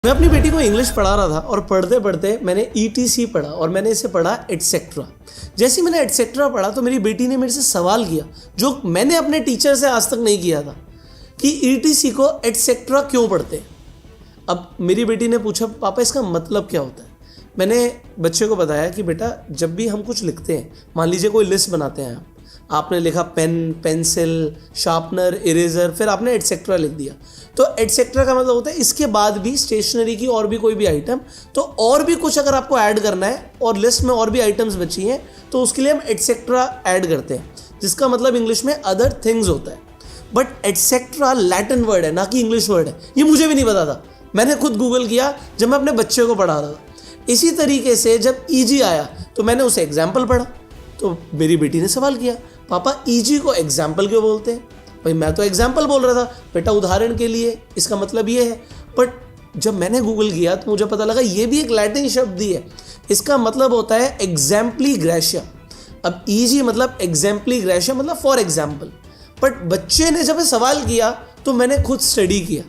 मैं अपनी बेटी को इंग्लिश पढ़ा रहा था और पढ़ते पढ़ते मैंने ETC पढ़ा और मैंने इसे पढ़ा एटसेट्रा। जैसे ही मैंने एटसेट्रा पढ़ा तो मेरी बेटी ने मेरे से सवाल किया जो मैंने अपने टीचर से आज तक नहीं किया था कि ETC को एटसेट्रा क्यों पढ़ते हैं। अब मेरी बेटी ने पूछा पापा इसका मतलब क्या होता है। मैंने बच्चे को बताया कि बेटा जब भी हम कुछ लिखते हैं, मान लीजिए कोई लिस्ट बनाते हैं आपने लिखा पेन, पेंसिल, शार्पनर, इरेजर, फिर आपने एटसेट्रा लिख दिया, तो एटसेट्रा का मतलब होता है इसके बाद भी स्टेशनरी की और भी कोई भी आइटम, तो और भी कुछ अगर आपको ऐड करना है और लिस्ट में और भी आइटम्स बची हैं तो उसके लिए हम एटसेट्रा ऐड करते हैं, जिसका मतलब इंग्लिश में अदर थिंग्स होता है। बट एटसेट्रा लैटिन वर्ड है, ना कि इंग्लिश वर्ड है। ये मुझे भी नहीं पता था, मैंने खुद गूगल किया जब मैं अपने बच्चे को पढ़ा रहा था। इसी तरीके से जब EG आया तो मैंने उसे एग्जाम्पल पढ़ा, तो मेरी बेटी ने सवाल किया पापा EG को एग्जाम्पल क्यों बोलते हैं। भाई मैं तो एग्जाम्पल बोल रहा था बेटा, उदाहरण के लिए, इसका मतलब ये है। बट जब मैंने गूगल किया तो मुझे पता लगा ये भी एक लैटिन शब्द ही है, इसका मतलब होता है एग्जाम्पली ग्रेशिया। अब EG मतलब एग्जाम्पली ग्रेशिया मतलब फॉर एग्जाम्पल। बट बच्चे ने जब सवाल किया तो मैंने खुद स्टडी किया।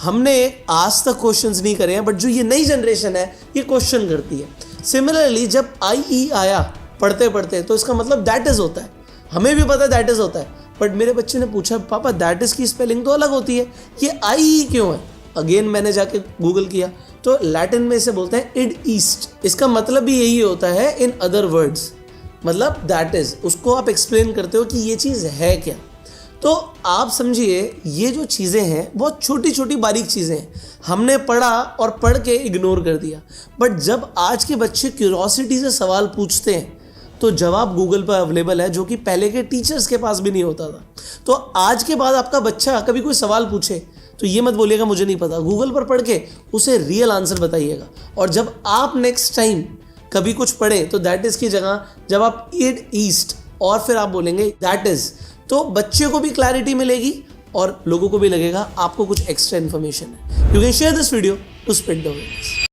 हमने आज तक क्वेश्चंस नहीं करे हैं, बट जो ये नई जनरेशन है ये क्वेश्चन करती है। सिमिलरली जब IE आया पढ़ते पढ़ते तो इसका मतलब दैट इज होता है, हमें भी पता है दैट इज होता है। बट मेरे बच्चे ने पूछा पापा दैट इज की स्पेलिंग तो अलग होती है, ये IE क्यों है। अगेन मैंने जाके गूगल किया तो लैटिन में इसे बोलते हैं इड ईस्ट। इसका मतलब भी यही होता है इन अदर वर्ड्स, मतलब दैट इज, उसको आप एक्सप्लेन करते हो कि ये चीज़ है क्या। तो आप समझिए ये जो चीज़ें हैं बहुत छोटी छोटी बारीक चीज़ें हैं, हमने पढ़ा और पढ़ के इग्नोर कर दिया। बट जब आज के बच्चे क्यूरोसिटी से सवाल पूछते हैं तो जवाब गूगल पर अवेलेबल है, जो कि पहले के टीचर्स के पास भी नहीं होता था। तो आज के बाद आपका बच्चा कभी कोई सवाल पूछे तो ये मत बोलिएगा मुझे नहीं पता, गूगल पर पढ़ के उसे रियल आंसर बताइएगा। और जब आप नेक्स्ट टाइम कभी कुछ पढ़ें तो दैट इज़ की जगह जब आप इड ईस्ट और फिर आप बोलेंगे दैट इज़, तो बच्चे को भी क्लैरिटी मिलेगी और लोगों को भी लगेगा आपको कुछ एक्स्ट्रा इन्फॉर्मेशन है। You can share this video to spread the awareness.